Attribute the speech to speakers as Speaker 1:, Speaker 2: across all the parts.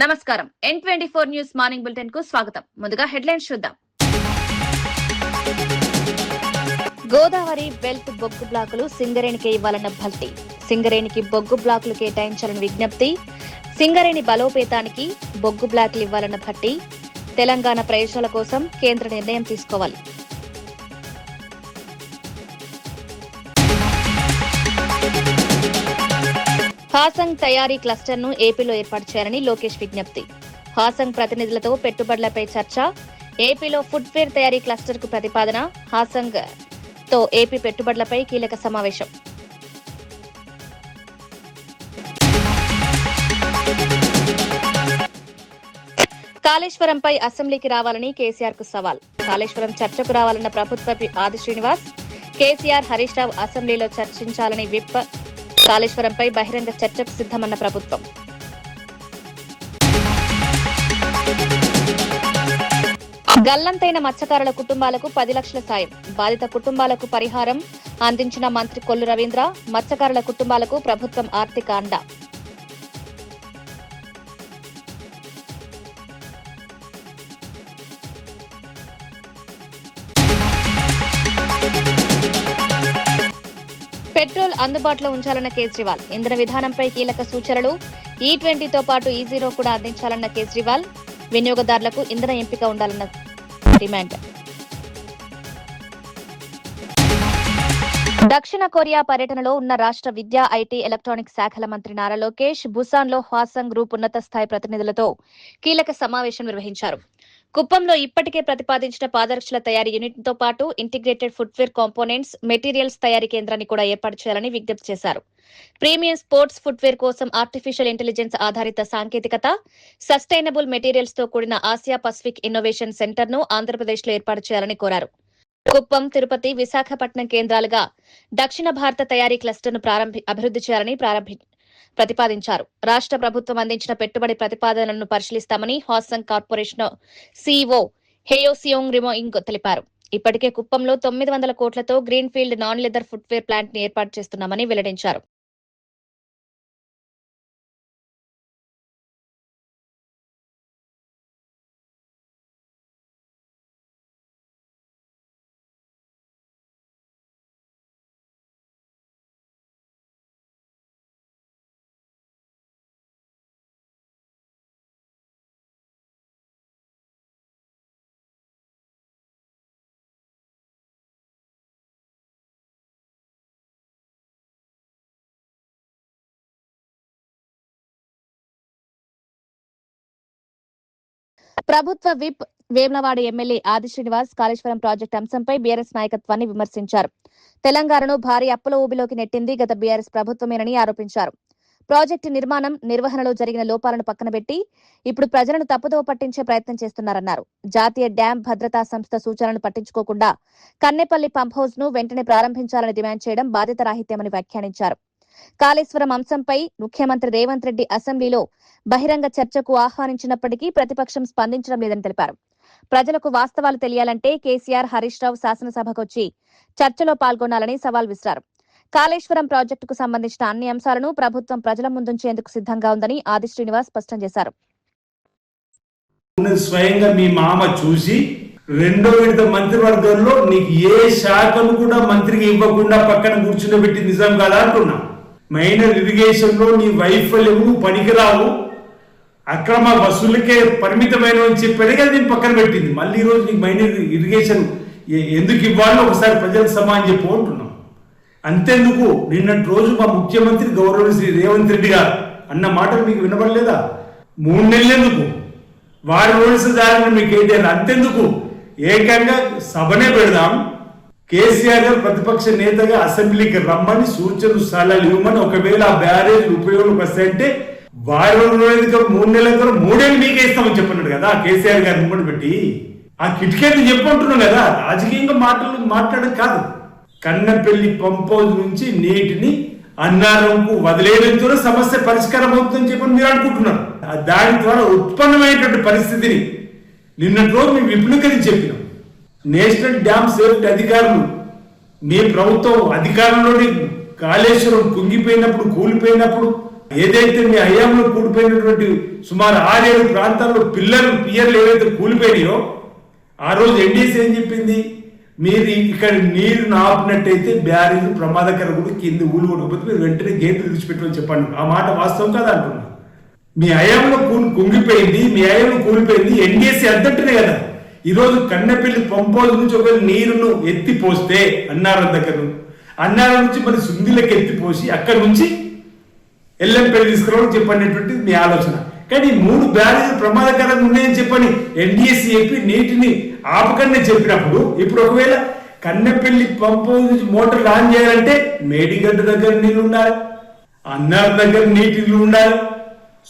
Speaker 1: నమస్కారం. N24 news morning bulletin కు స్వాగతం. ముందుగా హెడ్లైన్స్ చూద్దాం. గోదావరి బెల్ట్ బొగ్గు బ్లాకులు సింగరేణికి ఇవ్వాలన్న భల్టీ. సింగరేణికి బొగ్గు బ్లాకులు కేటాయించాలని విజ్ఞప్తి. సింగరేణి బలోపేతానికి బొగ్గు బ్లాకులు ఇవ్వాలన్న భట్టి. తెలంగాణ ప్రయోజనాల కోసం కేంద్ర నిర్ణయం తీసుకోవాలి. హాసంగ్ తయారీ క్లస్టర్ ను ఏపీలో ఏర్పాటు చేయాలని లోకేష్ విజ్ఞప్తి. హాసంగ్ ప్రతినిధులతో పెట్టుబడులపై చర్చ. ఏపీలో ఫుట్వేర్ తయారీ క్లస్టర్ కు ప్రతిపాదన. హాసంగ్ తో ఏపీ పెట్టుబడులపై కీలక సమావేశం. కాళేశ్వరంపై అసెంబ్లీకి రావాలని కేసీఆర్ కు సవాల్. కాళేశ్వరం చర్చకు రావాలన్న ప్రభుత్వ ఆది శ్రీనివాస్. కేసీఆర్ హరీష్ రావు అసెంబ్లీలో చర్చించాలని విప్. కాళేశ్వరంపై బహిరంగ చర్చకు సిద్దమన్న ప్రభుత్వం. గల్లంతైన మత్స్యకారుల కుటుంబాలకు 10 లక్షల సాయం. బాధిత కుటుంబాలకు పరిహారం అందించిన మంత్రి కొల్లు రవీంద్ర. మత్స్యకారుల కుటుంబాలకు ప్రభుత్వం ఆర్థిక అండ. పెట్రోల్ అందుబాటులో ఉంచాలన్న కేజ్రీవాల్. ఇంధన విధానంపై కీలక సూచనలు. E20తో పాటు E0 కూడా అందించాలన్న కేజ్రీవాల్. వినియోగదారులకు ఇంధన ఎంపిక ఉండాలన్న డిమాండ్. దక్షిణ కొరియా పర్యటనలో ఉన్న రాష్ట్ర విద్యా, ఐటీ, ఎలక్ట్రానిక్స్ శాఖల మంత్రి నారా లోకేష్ బుసాన్లో హాసంగ్ గ్రూప్ ఉన్నత స్థాయి ప్రతినిధులతో కీలక సమావేశం నిర్వహించారు. కుప్పంలో ఇప్పటికే ప్రతిపాదించిన పాదరక్షల తయారీ యూనిట్ తో పాటు ఇంటిగ్రేటెడ్ ఫుట్వేర్ కాంపోనెంట్స్, మెటీరియల్స్ తయారీ కేంద్రాన్ని కూడా ఏర్పాటు చేయాలని విజ్ఞప్తి చేశారు. ప్రీమియం స్పోర్ట్స్ ఫుట్వేర్ కోసం ఆర్టిఫిషియల్ ఇంటెలిజెన్స్ ఆధారిత సాంకేతికత, సస్టైనబుల్ మెటీరియల్స్ తో కూడిన ఆసియా పసిఫిక్ ఇన్నోవేషన్ సెంటర్ ను ఆంధ్రప్రదేశ్ లో ఏర్పాటు చేయాలని కోరారు. కుప్పం, తిరుపతి, విశాఖపట్నం కేంద్రాలుగా దక్షిణ భారత తయారీ క్లస్టర్ ను అభివృద్ధి చేయాలని ప్రతిపాదించారు. రాష్ట్ర ప్రభుత్వం అందించిన పెట్టుబడి ప్రతిపాదనలను పరిశీలిస్తామని హాసంగ్ కార్పొరేషన్ సీఈఓ హేయోసియోంగ్ రిమోయింగ్ తెలిపారు. ఇప్పటికే కుప్పంలో 900 కోట్లతో green field non leather footwear plant ని ఏర్పాటు చేస్తున్నామని వెల్లడించారు. ప్రభుత్వ విప్ వేములవాడ ఎమ్మెల్యే ఆది శ్రీనివాస్ కాళేశ్వరం ప్రాజెక్టు అంశంపై బీఆర్ఎస్ నాయకత్వాన్ని విమర్శించారు. తెలంగాణను భారీ అప్పుల ఊబిలోకి నెట్టింది గత బీఆర్ఎస్ ప్రభుత్వమేనని ఆరోపించారు. ప్రాజెక్టు నిర్మాణం, నిర్వహణలో జరిగిన లోపాలను పక్కనబెట్టి ఇప్పుడు ప్రజలను తప్పుదోవ పట్టించే ప్రయత్నం చేస్తున్నారన్నారు. జాతీయ డ్యాం భద్రతా సంస్థ సూచనలను పట్టించుకోకుండా కన్నెపల్లి పంప్ హౌస్ ను వెంటనే ప్రారంభించాలని డిమాండ్ చేయడం బాధ్యత రాహిత్యమని వ్యాఖ్యానించారు. కాళేశ్వరం అంశంపై ముఖ్యమంత్రి రేవంత్ రెడ్డి అసెంబ్లీలో బహిరంగ చర్చకు ఆహ్వానించినప్పటికీ ప్రతిపక్షం స్పందించడం లేదని తెలిపారు. ప్రజలకు వాస్తవాలు తెలియాలంటే కేసీఆర్, హరీష్ రావు శాసనసభకొచ్చి చర్చలో పాల్గొనాలని సవాల్ విసిరారు. కాళేశ్వరం ప్రాజెక్టుకు సంబంధించిన అన్ని అంశాలను ప్రభుత్వం ప్రజల ముందుంచేందుకు సిద్ధంగా ఉందని ఆది శ్రీనివాస్ స్పష్టం చేశారు.
Speaker 2: స్వయంగా మీ మామ చూసి 2వ విడత మంత్రివర్గంలో నీకు ఏ శాఖను కూడా మంత్రికి ఇవ్వకుండా పక్కన కూర్చుండబెట్టి నిజం కాదా అంటున్నా. మైనర్ ఇరిగేషన్ లో నీ వైఫల్యము, పనికిరావు, అక్రమ వసూళ్ళకే పరిమితమైన చెప్పాడు కదా, నేను పక్కన పెట్టింది. మళ్ళీ ఈ రోజు నీకు మైనర్ ఇరిగేషన్ ఎందుకు ఇవ్వాలో ఒకసారి ప్రజలకు సమానం చెప్పు అంటున్నాం. అంతెందుకు నిన్నటి రోజు మా ముఖ్యమంత్రి గౌరవ శ్రీ రేవంత్ రెడ్డి గారు అన్న మాటలు మీకు వినపడలేదా? 3 నెలలెందుకు, వారి రోజులు దారిన మీకు ఏంటి? అంతెందుకు ఏకంగా సభనే పెడదాం, కేసీఆర్ గారు ప్రతిపక్ష నేతగా అసెంబ్లీకి రమ్మని సూచనలు సలహాలు ఇవ్వమని, ఒకవేళ ఆ బ్యారేజ్ ఉపయోగం వస్తాయంటే వారి 3 నెలల తర్వాత 3 ఏళ్ళు మీకే ఇస్తామని చెప్పన్నాడు కదా కేసీఆర్ గారు ముందు పెట్టి. ఆ కిటికీలు చెప్పంటున్నాం కదా, రాజకీయంగా మాట్లాడడం కాదు. కన్నెపల్లి పంప్ హౌస్ నుంచి నీటిని అన్నారంకు వదిలేయడంతో సమస్య పరిష్కారం అవుతుందని చెప్పని మీరు అనుకుంటున్నారు. దాని ద్వారా ఉత్పన్నమైనటువంటి పరిస్థితిని నిన్నటి రోజు మేము విపులీకరించి చెప్పినాం. నేషనల్ డ్యామ్ సేఫ్టీ అధికారులు, మీ ప్రభుత్వం అధికారంలోని కాళేశ్వరం కుంగిపోయినప్పుడు, కూలిపోయినప్పుడు ఏదైతే మీ హయాంలో కూలిపోయినటువంటి సుమారు 6-7 ప్రాంతాల్లో పియర్లు ఏవైతే కూలిపోయినాయో ఆ రోజు ఎన్డీసీ ఏం చెప్పింది, మీరు ఇక్కడ నీరు ఆపినట్టయితే బ్యారేజ్ ప్రమాదకరం కూడా కింది ఊళ్ళు కొట్టకపోతే మీరు వెంటనే గేట్లు విడిచిపెట్టమని చెప్పండి. ఆ మాట వాస్తవం కదా అంటున్నా. మీ హయాంలో కుంగిపోయింది, మీ హయాంలో కూలిపోయింది ఎన్డీసీ అద్దట్టునే కదా. ఈరోజు కన్నెపల్లి పంపోజు నుంచి ఒకవేళ నీరును ఎత్తిపోస్తే అన్నారం నుంచి మరి సుందిలకు ఎత్తిపోసి అక్కడి నుంచి ఎల్లంపల్లి తీసుకురావడం చెప్పనేటువంటిది మీ ఆలోచన. కానీ 3 బ్యారేజీలు ప్రమాదకరంగా ఉన్నాయని చెప్పని ఎన్డీఎస్సీ చెప్పి నీటిని ఆపకనే చెప్పినప్పుడు ఇప్పుడు ఒకవేళ కన్నెపల్లి పంపోజు నుంచి మోటార్లు ఆన్ చేయాలంటే మేడిగడ్డ దగ్గర నీళ్ళు ఉండాలి, అన్నారం దగ్గర నీళ్ళు ఉండాలి,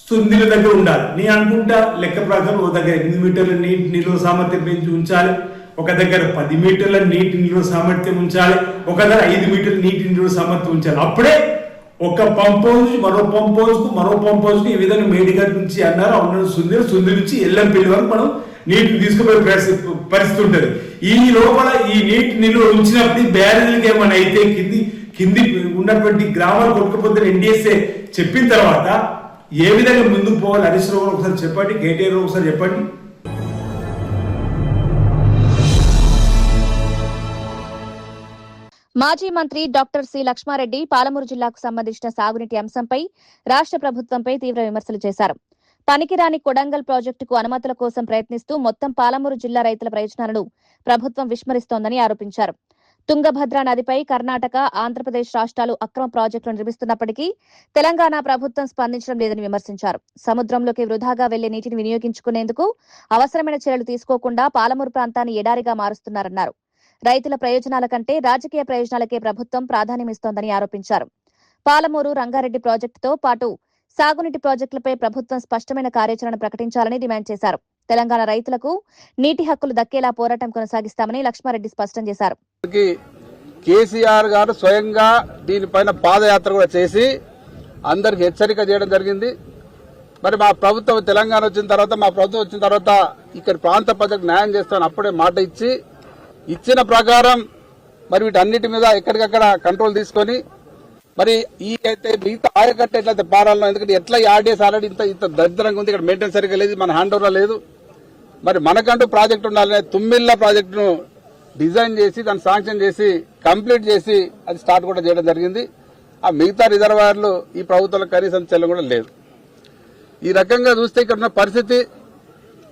Speaker 2: సుందిల దగ్గర ఉండాలి. నేను అనుకుంటా లెక్క ప్రకారం ఒక దగ్గర 8 మీటర్ల నీటి నిల్వ సామర్థ్యం పెంచి ఉంచాలి, ఒక దగ్గర 10 మీటర్ల నీటి నిల్వ సామర్థ్యం ఉంచాలి, ఒక దగ్గర 5 మీటర్ల నీటి నిల్వ సామర్థ్యం ఉంచాలి. అప్పుడే ఒక పంపోజు మరో పంపోజుకు ఈ విధంగా మేడిగడ్డ నుంచి అన్నారు అన్న సుందరి నుంచి ఎల్లంపల్లి వరకు మనం నీటిని తీసుకుపోయే పరిస్థితి ఉంటుంది. ఈ లోపల ఈ నీటి నిల్వ ఉంచినప్పుడు బ్యారేజీలకి ఏమైనా అయితే కింది ఉన్నటువంటి గ్రామాలు కొట్టుకుపోతే ఎన్డీఎస్ఏ చెప్పిన తర్వాత ఏ విధంగా ముందుకు పోవాలి హరీష్ రావు ఒకసారి చెప్పండి, కేటీఆర్ ఒకసారి చెప్పండి.
Speaker 1: మాజీ మంత్రి డాక్టర్ సి లక్ష్మారెడ్డి పాలమూరు జిల్లాకు సంబంధించిన సాగునీటి అంశంపై రాష్ట్ర ప్రభుత్వంపై తీవ్ర విమర్శలు చేశారు. పనికిరాని కొడంగల్ ప్రాజెక్టుకు అనుమతుల కోసం ప్రయత్నిస్తూ మొత్తం పాలమూరు జిల్లా రైతుల ప్రయోజనాలను ప్రభుత్వం విస్మరిస్తోందని ఆరోపించారు. తుంగభద్ర నదిపై కర్ణాటక, ఆంధ్రప్రదేశ్ రాష్ట్రాలు అక్రమ ప్రాజెక్టులు నిర్మిస్తున్నప్పటికీ తెలంగాణ ప్రభుత్వం స్పందించడం లేదని విమర్శించారు. సముద్రంలోకి వృధాగా వెళ్లే నీటిని వినియోగించుకునేందుకు అవసరమైన చర్యలు తీసుకోకుండా పాలమూరు ప్రాంతాన్ని ఎడారిగా మారుస్తున్నారన్నారు. రైతుల ప్రయోజనాల కంటే రాజకీయ ప్రయోజనాలకే ప్రభుత్వం ప్రాధాన్యమిస్తోందని ఆరోపించారు. పాలమూరు, రంగారెడ్డి ప్రాజెక్టుతో పాటు సాగునీటి ప్రాజెక్టులపై ప్రభుత్వం స్పష్టమైన కార్యాచరణ ప్రకటించాలని డిమాండ్ చేశారు. తెలంగాణ రైతులకు నీటి హక్కులు దక్కేలా పోరాటం కొనసాగిస్తామని లక్ష్మారెడ్డి స్పష్టం చేశారు.
Speaker 3: కేసీఆర్ గారు స్వయంగా దీనిపైన పాదయాత్ర కూడా చేసి అందరికి హెచ్చరిక చేయడం జరిగింది. మరి మా ప్రభుత్వం తెలంగాణ వచ్చిన తర్వాత ఇక్కడ ప్రాంత ప్రజలకు న్యాయం చేస్తామని అప్పుడే మాట ఇచ్చిన ప్రకారం మరి వీటన్నిటి మీద ఎక్కడికక్కడ కంట్రోల్ తీసుకొని మరి ఈ అయితే మిగతా ఆయకట్ట ఎట్లయితే పారాలను, ఎందుకంటే ఎట్లా ఆర్డీఎస్ ఆల్రెడీ ఇంత దరిద్రంగా ఉంది, ఇక్కడ మెయింటెనెన్స్ సరిగ్గా లేదు, మన హ్యాండ్ ఓవర్ లేదు. మరి మనకంటూ ప్రాజెక్టు ఉండాలనే తుమ్మిళ్ళ ప్రాజెక్టును డిజైన్ చేసి దాన్ని శాంక్షన్ చేసి కంప్లీట్ చేసి అది స్టార్ట్ కూడా చేయడం జరిగింది. ఆ మిగతా రిజర్వాయర్లు ఈ ప్రభుత్వంలో కనీసం చెల్లం కూడా లేదు. ఈ రకంగా చూస్తే ఇక్కడ ఉన్న పరిస్థితి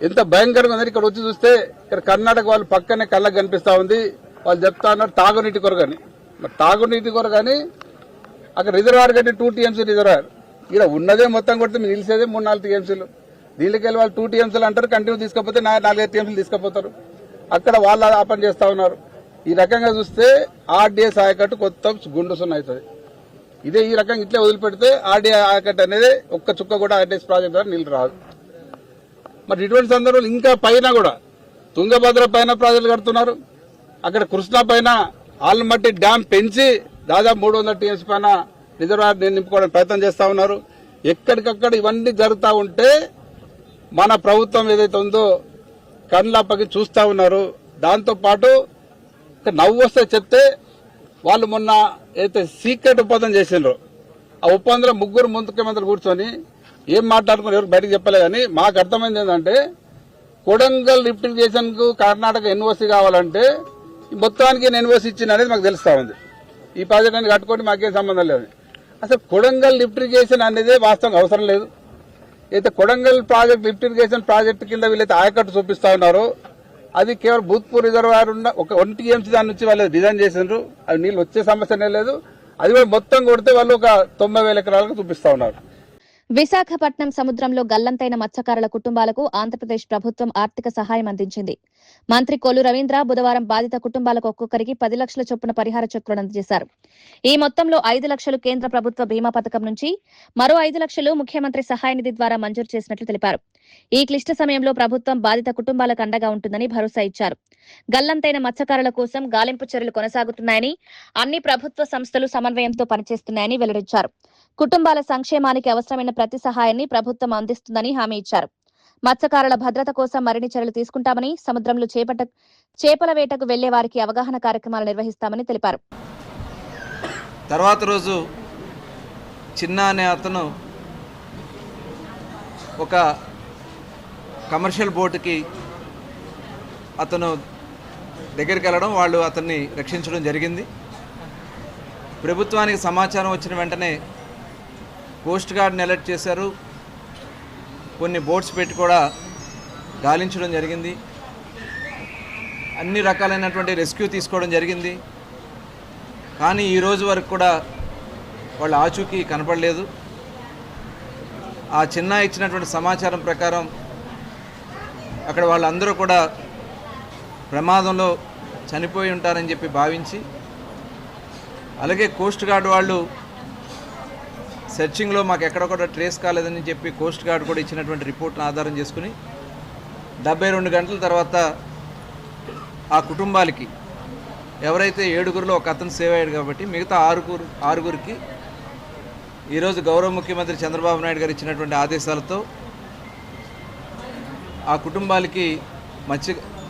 Speaker 3: ఎంత భయంకరంగా ఉందని ఇక్కడ వచ్చి చూస్తే ఇక్కడ కర్ణాటక వాళ్ళు పక్కనే కళ్ళకు కనిపిస్తా ఉంది. వాళ్ళు చెప్తా ఉన్నారు తాగునీటి కొరకని. మరి తాగునీటి కొరకని అక్కడ రిజర్వాయర్ కంటే 2 టీఎంసీ రిజర్వాయర్, ఇక్కడ ఉన్నదే మొత్తం కొడితే మీరు నిలిచేదే 3-4 టీఎంసీలు. దీనికి వెళ్ళి వాళ్ళు 2 టీఎంసీలు అంటారు, కంటిన్యూ తీసుకపోతే 4-5 టీఎంసీలు తీసుకుపోతారు. అక్కడ వాళ్ళు ఆ పని చేస్తా ఉన్నారు. ఈ రకంగా చూస్తే ఆర్డీఎస్ ఆయకట్టు కొత్త గుండు సున్న అవుతుంది. ఇదే ఈ రకంగా ఇట్లే వదిలిపెడితే ఆర్డీఏ ఆయకట్టు అనేది ఒక్క చుక్క కూడా ఆర్డీఎస్ ప్రాజెక్ట్ ద్వారా నీళ్లు రాదు. మరి ఇటువంటి సందర్భంలో ఇంకా పైన కూడా తుంగభద్ర పైన ప్రాజెక్టులు కడుతున్నారు. అక్కడ కృష్ణా పైన ఆల్మట్టి డ్యాం పెంచి దాదాపు 300 టీఎంసీ పైన రిజర్వాయర్ నింపుకోవడానికి ప్రయత్నం చేస్తా ఉన్నారు. ఎక్కడికక్కడ ఇవన్నీ జరుగుతూ ఉంటే మన ప్రభుత్వం ఏదైతే ఉందో కళ్ళప్పకి చూస్తా ఉన్నారు. దాంతో పాటు నవ్వు వస్తే చెప్తే వాళ్ళు మొన్న ఏదైతే సీక్రెట్ ఒప్పందం చేసిండ్రో ఆ ఒప్పందంలో 3 ముఖ్యమంత్రులు కూర్చొని ఏం మాట్లాడుకుని ఎవరికి బయటకు చెప్పలే. కానీ మాకు అర్థమైంది ఏంటంటే కొడంగల్ లిఫ్టిగేషన్ కు కర్ణాటక ఎన్ఓసీ కావాలంటే మొత్తానికి ఎన్ఓసీ ఇచ్చింది అనేది మాకు తెలుస్తా ఉంది. ఈ ప్రాజెక్ట్ అనేది కట్టుకోండి మాకేం సంబంధం లేదు. అసలు కొడంగల్ లిఫ్టిగేషన్ అనేది వాస్తవంగా అవసరం లేదు. అయితే కొడంగల్ ప్రాజెక్ట్ లిఫ్టిగేషన్ ప్రాజెక్టు కింద వీళ్ళైతే ఆయకట్టు చూపిస్తా ఉన్నారో అది కేవలం భూత్పూర్ రిజర్వాయర్ ఉన్న ఒక 1 టీఎంసీ దాని నుంచి వాళ్ళు డిజైన్ చేసిండ్రు. అవి నీళ్ళు వచ్చే సమస్యనే లేదు. అది కూడా మొత్తం కొడితే వాళ్ళు ఒక 90,000 ఎకరాలకు చూపిస్తా ఉన్నారు.
Speaker 1: విశాఖపట్నం సముద్రంలో గల్లంతైన మత్స్యకారుల కుటుంబాలకు ఆంధ్రప్రదేశ్ ప్రభుత్వం ఆర్థిక సహాయం అందించింది. మంత్రి కొల్లు రవీంద్ర బుధవారం బాధిత కుటుంబాలకు ఒక్కొక్కరికి 10 లక్షల చొప్పున పరిహార చెక్కులను అందజేశారు. ఈ మొత్తంలో 5 లక్షలు కేంద్ర ప్రభుత్వ బీమా పథకం నుంచి, మరో 5 లక్షలు ముఖ్యమంత్రి సహాయ నిధి ద్వారా మంజూరు చేసినట్లు తెలిపారు. ఈ క్లిష్ట సమయంలో ప్రభుత్వం బాధిత కుటుంబాలకు అండగా ఉంటుందని భరోసా ఇచ్చారు. గల్లంతైన మత్స్యకారుల కోసం గాలింపు చర్యలు కొనసాగుతున్నాయని, అన్ని ప్రభుత్వ సంస్థలు సమన్వయంతో పనిచేస్తున్నాయని వెల్లడించారు. కుటుంబాల సంక్షేమానికి అవసరమైన ప్రతి సహాయాన్ని ప్రభుత్వం అందిస్తుందని హామీ ఇచ్చారు. మత్స్యకారుల భద్రత కోసం మరిన్ని చర్యలు తీసుకుంటామని, సముద్రంలో చేపల వేటకు వెళ్లే వారికి అవగాహన కార్యక్రమాలు నిర్వహిస్తామని తెలిపారు.
Speaker 4: తర్వాత రోజు చిన్న అనే అతను ఒక కమర్షియల్ బోటుకి అతను దగ్గరికి వెళ్ళడం, వాళ్ళు అతన్ని రక్షించడం జరిగింది. ప్రభుత్వానికి సమాచారం వచ్చిన వెంటనే కోస్ట్ గార్డ్ని అలర్ట్ చేశారు. కొన్ని బోట్స్ పెట్టి కూడా గాలించడం జరిగింది. అన్ని రకాలైనటువంటి రెస్క్యూ తీసుకోవడం జరిగింది. కానీ ఈ రోజు వరకు కూడా వాళ్ళ ఆచూకీ కనపడలేదు. ఆ చిన్న ఇచ్చినటువంటి సమాచారం ప్రకారం అక్కడ వాళ్ళందరూ కూడా ప్రమాదంలో చనిపోయి ఉంటారని చెప్పి భావించి, అలాగే కోస్ట్ గార్డ్ వాళ్ళు సెర్చింగ్లో మాకు ఎక్కడ కూడా ట్రేస్ కాలేదని చెప్పి కోస్ట్ గార్డ్ కూడా ఇచ్చినటువంటి రిపోర్ట్ను ఆధారం చేసుకుని 72 గంటల తర్వాత ఆ కుటుంబాలకి, ఎవరైతే 7గురిలో ఒక అతను సేవ్ అయ్యాడు కాబట్టి మిగతా ఆరుగురికి ఈరోజు గౌరవ ముఖ్యమంత్రి చంద్రబాబు నాయుడు గారు ఇచ్చినటువంటి ఆదేశాలతో ఆ కుటుంబాలకి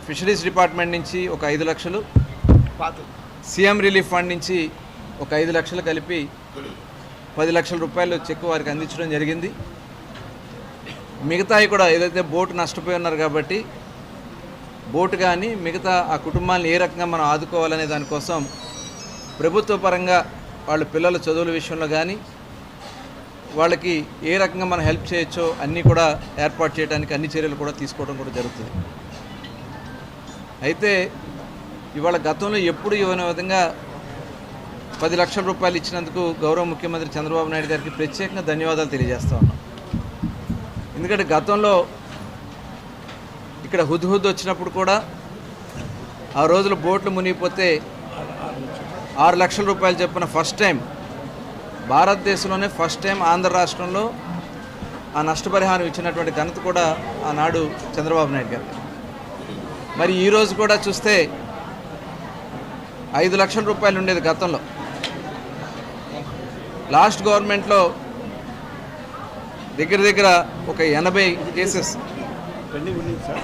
Speaker 4: ఫిషరీస్ డిపార్ట్మెంట్ నుంచి ఒక 5 లక్షలు, సీఎం రిలీఫ్ ఫండ్ నుంచి ఒక 5 లక్షలు కలిపి 10 లక్షల రూపాయలు చెక్ వారికి అందించడం జరిగింది. మిగతాయి కూడా ఏదైతే బోటు నష్టపోయి ఉన్నారు కాబట్టి బోటు కానీ మిగతా ఆ కుటుంబాలను ఏ రకంగా మనం ఆదుకోవాలనే దానికోసం ప్రభుత్వ పరంగా వాళ్ళ పిల్లల చదువుల విషయంలో కానీ వాళ్ళకి ఏ రకంగా మనం హెల్ప్ చేయొచ్చో అన్నీ కూడా ఏర్పాటు చేయడానికి అన్ని చర్యలు కూడా తీసుకోవడం కూడా జరుగుతుంది. అయితే ఇవాళ గతంలో ఎప్పుడు ఇవ్వని విధంగా 10 లక్షల రూపాయలు ఇచ్చినందుకు గౌరవ ముఖ్యమంత్రి చంద్రబాబు నాయుడు గారికి ప్రత్యేకంగా ధన్యవాదాలు తెలియజేస్తా ఉన్నాం. ఎందుకంటే గతంలో ఇక్కడ హుద్హుద్ వచ్చినప్పుడు కూడా ఆ రోజుల బోట్లు మునిగిపోతే 6 లక్షల రూపాయలు చెప్పిన ఫస్ట్ టైం భారతదేశంలోనే ఫస్ట్ టైం ఆంధ్ర రాష్ట్రంలో ఆ నష్టపరిహారం ఇచ్చినటువంటి ఘనత కూడా ఆనాడు చంద్రబాబు నాయుడు గారు. మరి ఈరోజు కూడా చూస్తే 5 లక్షల రూపాయలు ఉండేది గతంలో. లాస్ట్ గవర్నమెంట్లో దగ్గర ఒక 80 కేసెస్
Speaker 5: పెండింగ్ ఉంది సార్.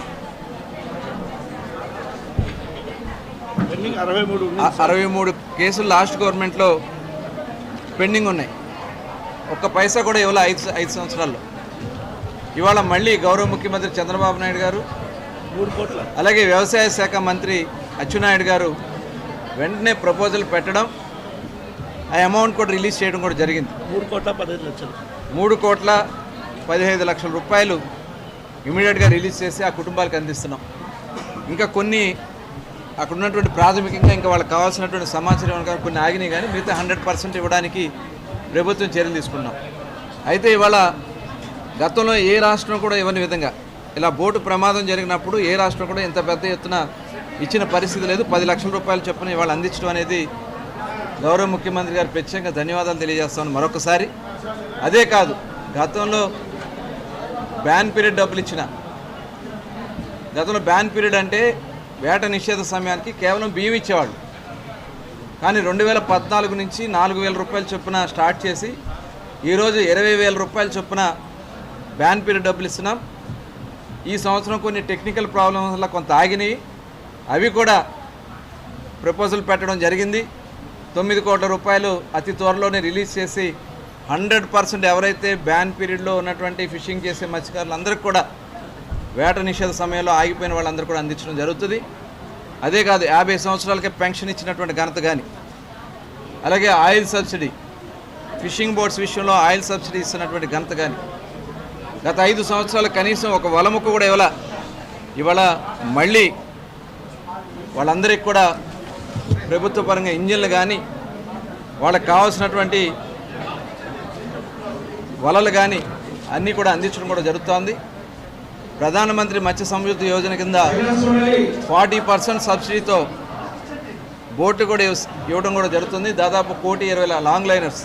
Speaker 4: 63 కేసులు లాస్ట్ గవర్నమెంట్లో పెండింగ్ ఉన్నాయి. ఒక్క పైసా కూడా ఇవ్వాలి 5 సంవత్సరాల్లో. ఇవాళ మళ్ళీ గౌరవ ముఖ్యమంత్రి చంద్రబాబు నాయుడు గారు,
Speaker 5: 3 కోట్ల,
Speaker 4: అలాగే వ్యవసాయ శాఖ మంత్రి అచ్చెన్నాయుడు గారు వెంటనే ప్రపోజల్ పెట్టడం, ఆ అమౌంట్ కూడా రిలీజ్ చేయడం కూడా జరిగింది.
Speaker 5: 3 కోట్ల
Speaker 4: 15 లక్షల రూపాయలు ఇమీడియట్గా రిలీజ్ చేసి ఆ కుటుంబాలకు అందిస్తున్నాం. ఇంకా కొన్ని అక్కడ ఉన్నటువంటి ప్రాథమికంగా ఇంకా వాళ్ళకి కావాల్సినటువంటి సమాచారం కానీ కొన్ని ఆగినాయి, కానీ మిగతా 100% ఇవ్వడానికి ప్రభుత్వం చర్యలు తీసుకున్నాం. అయితే ఇవాళ గతంలో ఏ రాష్ట్రం కూడా ఇవ్వని విధంగా ఇలా బోటు ప్రమాదం జరిగినప్పుడు ఏ రాష్ట్రం కూడా ఇంత పెద్ద ఎత్తున ఇచ్చిన పరిస్థితి లేదు. 10 లక్షల రూపాయలు చొప్పున ఇవాళ అందించడం అనేది గౌరవ ముఖ్యమంత్రి గారు ప్రత్యేకంగా ధన్యవాదాలు తెలియజేస్తాను మరొకసారి. అదే కాదు, గతంలో బ్యాన్ పీరియడ్ డబ్బులు ఇచ్చిన, గతంలో బ్యాన్ పీరియడ్ అంటే వేట నిషేధ సమయానికి కేవలం బియ్యం ఇచ్చేవాళ్ళు. కానీ 2014 నుంచి 4,000 రూపాయల చొప్పున స్టార్ట్ చేసి ఈరోజు 20,000 రూపాయల చొప్పున బ్యాన్ పీరియడ్ డబ్బులు ఇస్తున్నాం. ఈ సంవత్సరం కొన్ని టెక్నికల్ ప్రాబ్లమ్స్ వల్ల కొంత ఆగినాయి, అవి కూడా ప్రపోజల్ పెట్టడం జరిగింది. 9 కోట్ల రూపాయలు అతి త్వరలోనే రిలీజ్ చేసి 100% ఎవరైతే బ్యాన్ పీరియడ్లో ఉన్నటువంటి ఫిషింగ్ చేసే మత్స్యకారులు అందరికీ కూడా వేట నిషేధ సమయంలో ఆగిపోయిన వాళ్ళందరూ కూడా అందించడం జరుగుతుంది. అదే కాదు, 50 సంవత్సరాలకే పెన్షన్ ఇచ్చినటువంటి ఘనత కానీ, అలాగే ఆయిల్ సబ్సిడీ, ఫిషింగ్ బోట్స్ విషయంలో ఆయిల్ సబ్సిడీ ఇస్తున్నటువంటి ఘనత కానీ, గత 5 సంవత్సరాలు కనీసం ఒక వలముక్క కూడా ఇవాళ మళ్ళీ వాళ్ళందరికీ కూడా ప్రభుత్వ పరంగా ఇంజిన్లు కానీ వాళ్ళకి కావాల్సినటువంటి వలలు కానీ అన్నీ కూడా అందించడం కూడా జరుగుతోంది. ప్రధానమంత్రి మత్స్య సంయుక్త యోజన కింద 40% సబ్సిడీతో బోటు కూడా ఇవ్వడం కూడా జరుగుతుంది. దాదాపు 1,20,00,000 లాంగ్ లైనర్స్,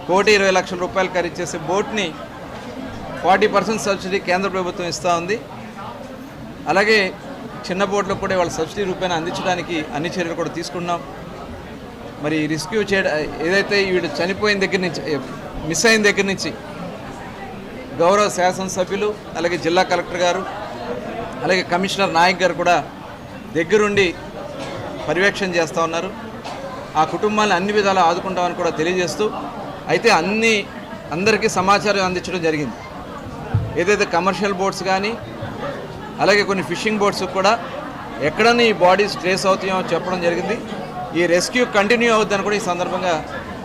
Speaker 4: 1,20,00,000 రూపాయలు ఖరీదు చేసే బోట్ని 40% సబ్సిడీ కేంద్ర ప్రభుత్వం ఇస్తూ ఉంది. అలాగే చిన్న బోట్లకు కూడా వాళ్ళ సబ్సిడీ రూపాయలు అందించడానికి అన్ని చర్యలు కూడా తీసుకున్నాం. మరి రెస్క్యూ చేయడం ఏదైతే వీడు చనిపోయిన దగ్గర నుంచి, మిస్ అయిన దగ్గర నుంచి గౌరవ శాసనసభ్యులు, అలాగే జిల్లా కలెక్టర్ గారు, అలాగే కమిషనర్ నాయక్ గారు కూడా దగ్గరుండి పర్యవేక్షణ చేస్తూ ఉన్నారు. ఆ కుటుంబాలను అన్ని విధాలా ఆదుకుంటామని కూడా తెలియజేస్తూ, అయితే అందరికీ సమాచారం అందించడం జరిగింది. ఏదైతే కమర్షియల్ బోట్స్ కానీ అలాగే కొన్ని ఫిషింగ్ బోట్స్ కూడా ఎక్కడన్నా ఈ బాడీస్ ట్రేస్ అవుతాయో చెప్పడం జరిగింది. ఈ రెస్క్యూ కంటిన్యూ అవుతుందని కూడా ఈ సందర్భంగా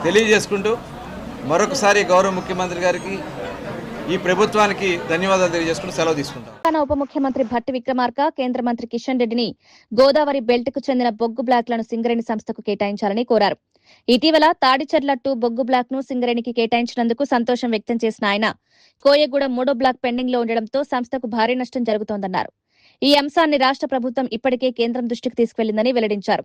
Speaker 4: తెలియజేసుకుంటూ మరొకసారి గౌరవ ముఖ్యమంత్రి గారికి ఈ ప్రభుత్వానికి ధన్యవాదాలు తెలియజేసుకుంటూ సెలవు తీసుకుంటాం.
Speaker 1: తెలంగాణ ఉప ముఖ్యమంత్రి భట్టి విక్రమార్క కేంద్ర మంత్రి కిషన్ రెడ్డిని గోదావరి బెల్ట్ కు చెందిన బొగ్గు బ్లాక్లను సింగరేణి సంస్థకు కేటాయించాలని కోరారు. ఇటీవల తాడిచెర్ల 2 బొగ్గు బ్లాక్ ను సింగరేణికి కేటాయించినందుకు సంతోషం వ్యక్తం చేసిన ఆయన కోయగూడ 3వ బ్లాక్ పెండింగ్ లో ఉండడంతో సంస్థకు భారీ నష్టం జరుగుతోందన్నారు. ఈ అంశాన్ని రాష్ట్ర ప్రభుత్వం ఇప్పటికే కేంద్రం దృష్టికి తీసుకెళ్లిందని వెల్లడించారు.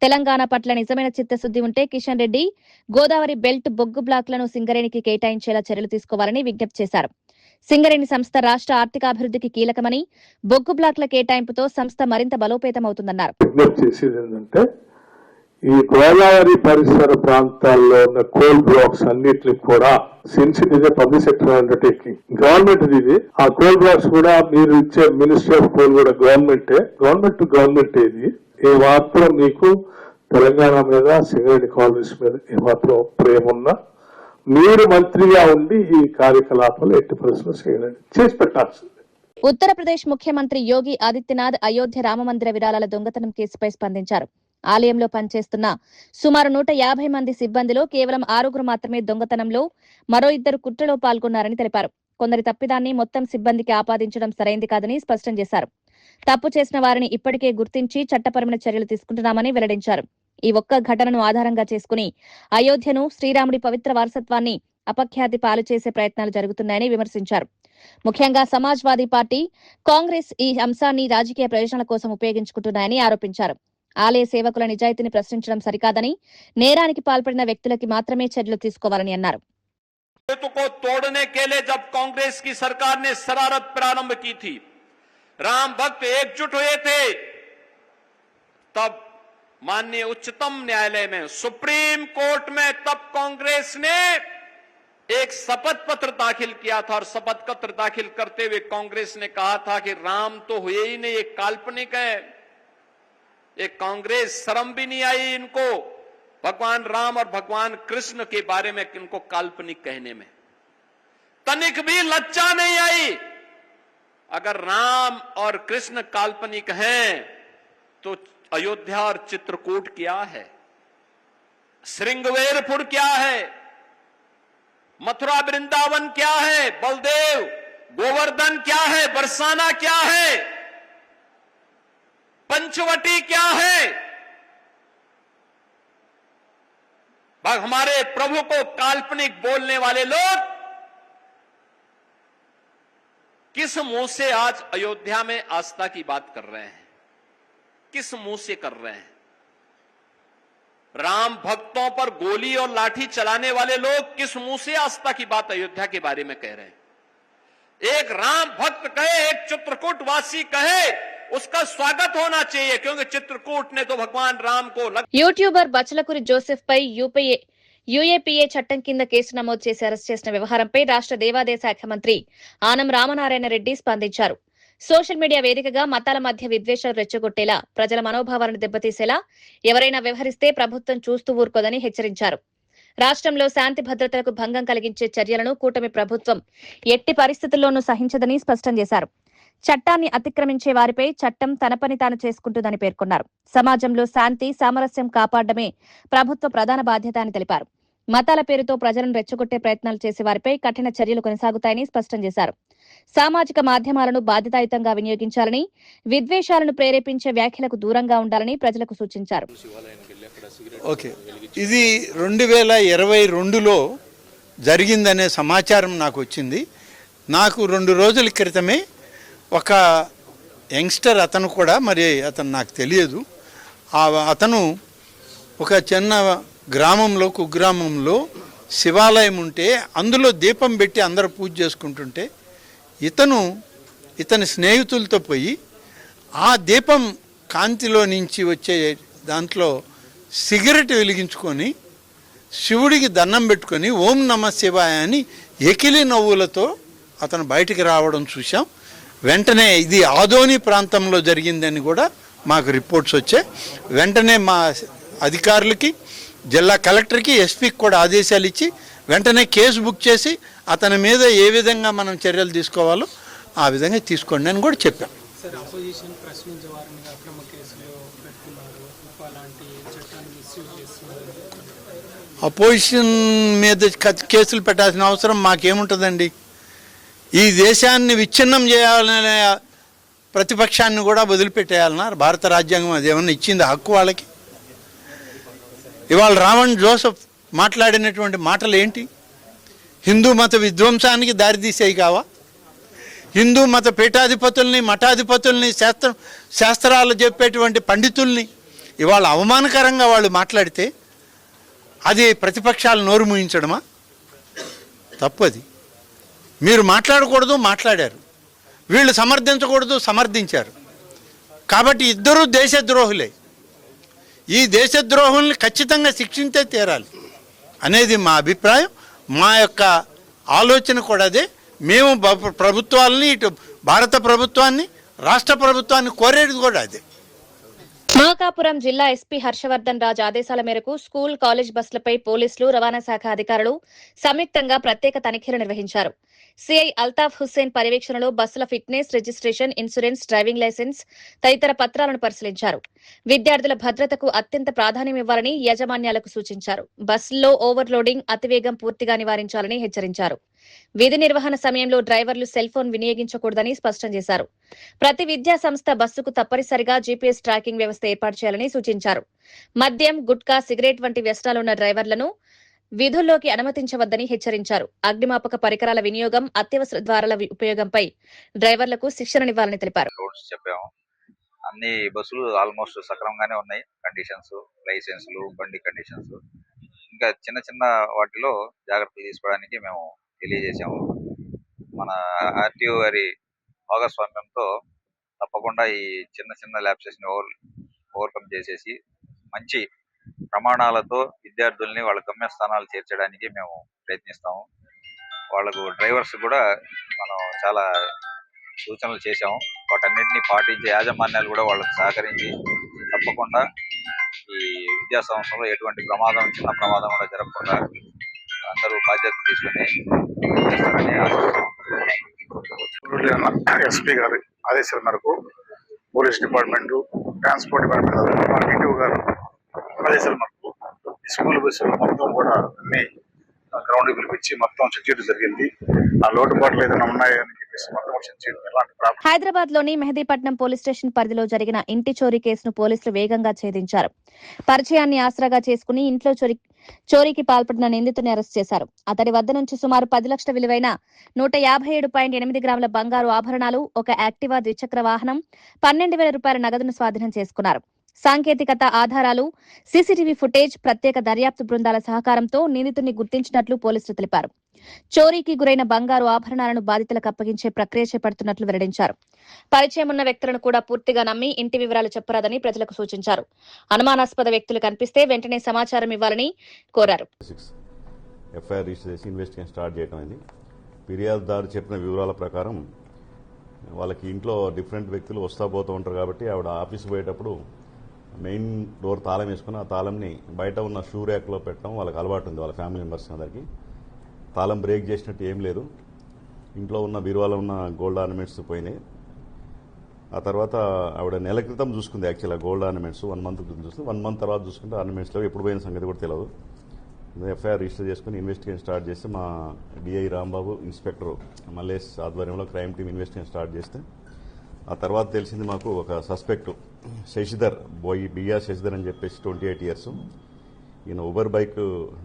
Speaker 1: తెలంగాణ పట్ల నిజమైన చిత్తశుద్ది ఉంటే కిషన్ రెడ్డి గోదావరి బెల్ట్ బొగ్గు బ్లాక్లను సింగరేణికి కేటాయించేలా చర్యలు తీసుకోవాలని విజ్ఞప్తి చేశారు. సింగరేణి సంస్థ రాష్ట్ర ఆర్థికాభివృద్ధికి కీలకమని బొగ్గు బ్లాక్ల కేటాయింపుతో సంస్థ మరింత బలోపేతమవుతుందన్నారు.
Speaker 6: ఈ గోదావరి పరిసర ప్రాంతాల్లో ఉన్న కోల్ బ్లాక్స్ అన్నిటిని కూడా since it is a public sector undertaking, government ఇది. ఆ కోల్ బ్లాక్స్ కూడా మీరు ఇచ్చే మినిస్ట్రీ ఆఫ్ కోల్ కూడా గవర్నమెంట్ ఇది. ఏ మాత్రం మీకు తెలంగాణ మీద సింగరేణి కాలనీస్ మీద ఏమాత్రం ప్రేమ ఉన్నా మీరు మంత్రిగా ఉండి ఈ కార్యకలాపాలు ఎట్టి పరిస్థితుల్లో చేసి పెట్టాల్సింది.
Speaker 1: ఉత్తరప్రదేశ్ ముఖ్యమంత్రి యోగి ఆదిత్యనాథ్ అయోధ్య రామమందిర విరాళాల దొంగతనం కేసుపై స్పందించారు. ఆలయంలో పనిచేస్తున్న సుమారు 150 మంది సిబ్బందిలో కేవలం 6 మాత్రమే దొంగతనంలో, మరో 2 కుట్రలో పాల్గొన్నారని తెలిపారు. కొందరి తప్పిదాన్ని మొత్తం సిబ్బందికి ఆపాదించడం సరైంది కాదని స్పష్టం చేశారు. తప్పు చేసిన వారిని ఇప్పటికే గుర్తించి చట్టపరమైన చర్యలు తీసుకుంటున్నామని వెల్లడించారు. ఈ ఒక్క ఘటనను ఆధారంగా చేసుకుని అయోధ్యను, శ్రీరాముడి పవిత్ర వారసత్వాన్ని అపఖ్యాతి పాలు చేసే ప్రయత్నాలు జరుగుతున్నాయని విమర్శించారు. ముఖ్యంగా సమాజ్వాదీ పార్టీ, కాంగ్రెస్ ఈ అంశాన్ని రాజకీయ ప్రయోజనాల కోసం ఉపయోగించుకుంటున్నాయని ఆరోపించారు. ఆలయ సేవకుల నిజాయితీని ప్రశ్నించడం సరికాదని, నేరానికి పాల్పడిన వ్యక్తులకి మాత్రమే చర్యలు తీసుకోవాలని అన్నారు.
Speaker 7: को तोड़ने के लिए जब कांग्रेस की सरकार ने शरारत प्रारंभ की थी, राम भक्त एकजुट हुए थे, तब माननीय उच्चतम न्यायालय में, सुप्रीम कोर्ट में तब कांग्रेस ने एक शपथ पत्र दाखिल किया था और शपथ पत्र दाखिल करते हुए कांग्रेस ने कहा था कि राम तो हुए ही नहीं, एक काल्पनिक है. एक कांग्रेस शर्म भी नहीं आई इनको भगवान राम और भगवान कृष्ण के बारे में इनको काल्पनिक कहने में तनिक भी लज्जा नहीं आई. अगर राम और कृष्ण काल्पनिक हैं तो अयोध्या और चित्रकूट क्या है, श्रृंगवेरपुर क्या है, मथुरा वृंदावन क्या है, बलदेव गोवर्धन क्या है, बरसाना क्या है, पंचवटी क्या है. हमारे प्रभु को काल्पनिक बोलने वाले लोग किस मुंह से आज अयोध्या में आस्था की बात कर रहे हैं, किस मुंह से कर रहे हैं. राम भक्तों पर गोली और लाठी चलाने वाले लोग किस मुंह से आस्था की बात अयोध्या के बारे में कह रहे हैं. एक राम भक्त कहे, एक चित्रकूट वासी कहे, उसका स्वागत होना चाहिए, क्योंकि चित्रकूट ने तो भगवान राम को
Speaker 1: యూట్యూబర్ బచ్చలకూరి జోసెఫ్ పై యూఏపీఏ చట్టం కింద కేసు నమోదు చేసి అరెస్ట్ చేసిన వ్యవహారంపై రాష్ట్ర దేవాదాయ శాఖ మంత్రి ఆనం రామనారాయణ రెడ్డి స్పందించారు. సోషల్ మీడియా వేదికగా మతాల మధ్య విద్వేషాలు రెచ్చగొట్టేలా, ప్రజల మనోభావాలను దెబ్బతీసేలా ఎవరైనా వ్యవహరిస్తే ప్రభుత్వం చూస్తూ ఊరుకోదని హెచ్చరించారు. రాష్ట్రంలో శాంతి భద్రతలకు భంగం కలిగించే చర్యలను కూటమి ప్రభుత్వం ఎట్టి పరిస్థితుల్లోనూ సహించదని స్పష్టం చేశారు. చట్టాన్ని అతిక్రమించే వారిపై చట్టం తన పని తాను చేసుకుంటుందని పేర్కొన్నారు. సమాజంలో శాంతి సామరస్యం కాపాడమే ప్రభుత్వ ప్రధాన బాధ్యత అని తెలిపారు. మతాల పేరుతో ప్రజలను రెచ్చగొట్టే ప్రయత్నాలు చేసే వారిపై కఠిన చర్యలు కొనసాగుతాయని స్పష్టం చేశారు. సామాజిక మాధ్యమాలను బాధ్యతాయుతంగా వినియోగించాలని, విద్వేషాలను ప్రేరేపించే వ్యాఖ్యలకు దూరంగా ఉండాలని ప్రజలకు సూచించారు.
Speaker 8: ఓకే, ఇది 2022లో జరిగిందనే సమాచారం నాకు వచ్చింది. నాకు 2 రోజుల క్రితమే ఒక యంగ్స్టర్, అతను కూడా మరి అతను నాకు తెలియదు, అతను ఒక చిన్న గ్రామంలో, కుగ్రామంలో శివాలయం ఉంటే అందులో దీపం పెట్టి అందరూ పూజ చేసుకుంటుంటే ఇతని స్నేహితులతో పోయి ఆ దీపం కాంతిలో నుంచి వచ్చే దాంట్లో సిగరెట్ వెలిగించుకొని శివుడికి దండం పెట్టుకొని ఓం నమ శివాయ అని ఎకిలి నవ్వులతో అతను బయటికి రావడం చూసాం. వెంటనే ఇది ఆదోని ప్రాంతంలో జరిగిందని కూడా మాకు రిపోర్ట్స్ వచ్చాయి. వెంటనే మా అధికారులకి, జిల్లా కలెక్టర్కి, ఎస్పీకి కూడా ఆదేశాలు ఇచ్చి వెంటనే కేసు బుక్ చేసి అతని మీద ఏ విధంగా మనం చర్యలు తీసుకోవాలో ఆ విధంగా తీసుకోండి అని కూడా చెప్పాం.
Speaker 9: సార్, అపోజిషన్ ప్రశ్నించే వారిని అక్రమ కేసులో పెడుతున్నారు, అలాంటి చట్టాన్ని మిస్యూజ్ చేస్తున్నారు.
Speaker 8: అపోజిషన్ మీద కేసులు పెట్టాల్సిన అవసరం మాకేముంటుందండి? ఈ దేశాన్ని విచ్ఛిన్నం చేయాలనే ప్రతిపక్షాన్ని కూడా వదిలిపెట్టేయాలన్నారు. భారత రాజ్యాంగం అదేమన్నా ఇచ్చింది హక్కు వాళ్ళకి? ఇవాళ రావణ్ జోసెఫ్ మాట్లాడినటువంటి మాటలు ఏంటి? హిందూ మత విధ్వంసానికి దారితీసేవి కావా? హిందూ మత పీఠాధిపతుల్ని, మఠాధిపతుల్ని, శాస్త్రాలు చెప్పేటువంటి పండితుల్ని ఇవాళ అవమానకరంగా వాళ్ళు మాట్లాడితే అది ప్రతిపక్షాలు నోరు మూయించడమా? తప్పది. మీరు మాట్లాడకూడదు, మాట్లాడారు. వీళ్ళు సమర్థించకూడదు, సమర్థించారు. కాబట్టి ఇద్దరూ దేశద్రోహులే. ఈ దేశద్రోహుల్ని ఖచ్చితంగా శిక్షించే తీరాలి అనేది మా అభిప్రాయం. మా యొక్క ఆలోచన కూడా అదే. మేము ప్రభుత్వాలని, ఇటు భారత ప్రభుత్వాన్ని, రాష్ట్ర ప్రభుత్వాన్ని కోరేది కూడా అదే.
Speaker 1: మార్కాపురం జిల్లా ఎస్పీ హర్షవర్ధన్ రాజ్ ఆదేశాల మేరకు స్కూల్, కాలేజ్ బస్సులపై పోలీసులు, రవాణా శాఖ అధికారులు సంయుక్తంగా ప్రత్యేక తనిఖీలు నిర్వహించారు. సిఐ అల్తాఫ్ హుస్సేన్ పర్యవేక్షణలో బస్సుల fitness, registration, insurance, driving licence తదితర పత్రాలను పరిశీలించారు. విద్యార్థుల భద్రతకు అత్యంత ప్రాధాన్యం ఇవ్వాలని యాజమాన్యాలకు సూచించారు. బస్సుల్లో ఓవర్లోడింగ్, అతివేగం పూర్తిగా నివారించాలని హెచ్చరించారు. విధి నిర్వహణ సమయంలో డ్రైవర్లు సెల్ ఫోన్ వినియోగించకూడదని స్పష్టం చేశారు. ప్రతి విద్యా సంస్థ బస్సుకు తప్పనిసరిగా జీపీఎస్ ట్రాకింగ్ వ్యవస్థ ఏర్పాటు చేయాలని సూచించారు. మద్యం, గుట్కా, సిగరెట్ వంటి వ్యసనాలున్న డ్రైవర్లను విధుల్లోకి అనుమతించవద్దని హెచ్చరించారు. అగ్నిమాపక పరికరాల వినియోగం, అత్యవసర ద్వారాల ఉపయోగంపై డ్రైవర్లకు శిక్షణనివ్వాలని తెలిపారు.
Speaker 10: చెప్పాము. అన్ని బస్సులు ఆల్మోస్ట్ సక్రమంగానే ఉన్నాయి. కండిషన్స్, లైసెన్సులు, బండి కండిషన్స్, ఇంకా చిన్న చిన్న వాటిలో జాగ్రత్తలు తీసుకోవడానికి మేము తెలియజేశాము. మన ఆర్టీఓ గారి భాగస్వామ్యంతో తప్పకుండా ఈ చిన్న చిన్న ల్యాప్సెస్ ని ఓవర్కమ్ చేసేసి మంచి ప్రమాణాలతో విద్యార్థుల్ని వాళ్ళ గమ్యస్థానాలు చేర్చడానికి మేము ప్రయత్నిస్తాము. వాళ్ళకు డ్రైవర్స్ కూడా మనం చాలా సూచనలు చేశాము. వాటన్నిటిని పాటించే యాజమాన్యాలు కూడా వాళ్ళకు సహకరించి తప్పకుండా ఈ విద్యా సంస్థలో ఎటువంటి ప్రమాదం, చిన్న ప్రమాదం కూడా జరగకుండా అందరూ బాధ్యత తీసుకుని చేస్తారని ఆశిస్తున్నాం.
Speaker 11: ఎస్పీ గారి ఆదేశాల మేరకు police department, transport department, RTO గారు ఆదేశాల మేరకు స్కూల్ బస్సులు మొత్తం కూడా అన్ని గ్రౌండ్ పిలిపించి మొత్తం చెక్ చేయడం జరిగింది. ఆ లోటుపాట్లు ఏదైనా ఉన్నాయని చెప్పేసి మొత్తం చెక్ చేయడం.
Speaker 1: హైదరాబాద్ లోని మెహదీపట్నం పోలీస్ స్టేషన్ పరిధిలో జరిగిన ఇంటి చోరీ కేసును పోలీసులు వేగంగా ఛేదించారు. పరిచయాన్ని ఆసరాగా చేసుకుని ఇంట్లో చోరీకి పాల్పడిన నిందితుని అరెస్ట్ చేశారు. అతడి వద్ద నుంచి సుమారు 10 లక్షల విలువైన 157.8 గ్రాముల బంగారు ఆభరణాలు, ఒక యాక్టివా ద్విచక్ర వాహనం, 12,000 రూపాయల నగదును స్వాధీనం చేసుకున్నారు. సాంకేతికత ఆధారాలు, సీసీటీవీ ఫుటేజ్, ప్రత్యేక దర్యాప్తు బృందాల సహకారంతో నిందితుడిని గుర్తించినట్లు పోలీసులు తెలిపారు. చోరీకి గురైన బంగారు ఆభరణాలను బాధితులకు అప్పగించే ప్రక్రియ చేపడుతున్నట్లు వెల్లడించారు. పరిచయం ఉన్న వ్యక్తులను కూడా పూర్తిగా నమ్మి ఇంటి వివరాలు చెప్పరాదని ప్రజలకు సూచించారు. అనుమానాస్పద వ్యక్తులు కనిపిస్తే వెంటనే సమాచారం ఇవ్వాలని కోరారు.
Speaker 12: ఎఫ్ఐఆర్ రిజిస్టర్ చేసి ఇన్వెస్టిగేషన్ స్టార్ట్ చేయడం అయింది. ఫిర్యాదుదారు చెప్పిన వివరాల ప్రకారం వాళ్ళకి ఇంట్లో డిఫరెంట్ వ్యక్తులు వస్తా పోతూ ఉంటారు కాబట్టి ఆవిడ ఆఫీస్ పోయేటప్పుడు మెయిన్ డోర్ తాళం వేసుకుని ఆ తాళంని బయట ఉన్న షూ ర్యాక్లో పెట్టడం వాళ్ళకి అలవాటు ఉంది. వాళ్ళ ఫ్యామిలీ మెంబర్స్ అందరికీ తాళం బ్రేక్ చేసినట్టు ఏం లేదు. ఇంట్లో ఉన్న బీరువాలో ఉన్న గోల్డ్ ఆర్నమెంట్స్ పోయినాయి. ఆ తర్వాత ఆవిడ నెల క్రితం చూసుకుంది యాక్చువల్గా గోల్డ్ ఆర్నమెంట్స్. 1 మంత్ క్రితం చూసుకుంది. 1 మంత్ తర్వాత చూసుకుంటే ఆర్నమెంట్స్లో ఎప్పుడు పోయిన సంగతి కూడా తెలియదు. ఎఫ్ఐఆర్ రిజిస్టర్ చేసుకుని ఇన్వెస్టిగేషన్ స్టార్ట్ చేస్తే మా డిఐ రాంబాబు, ఇన్స్పెక్టర్ మల్లేష్ ఆధ్వర్యంలో క్రైమ్ టీమ్ ఇన్వెస్టిగేషన్ స్టార్ట్ చేస్తే ఆ తర్వాత తెలిసింది మాకు ఒక సస్పెక్ట్ శశిధర్, బిఆర్ శశిధర్ అని చెప్పేసి 28 years. ఈయన ఉబర్ బైక్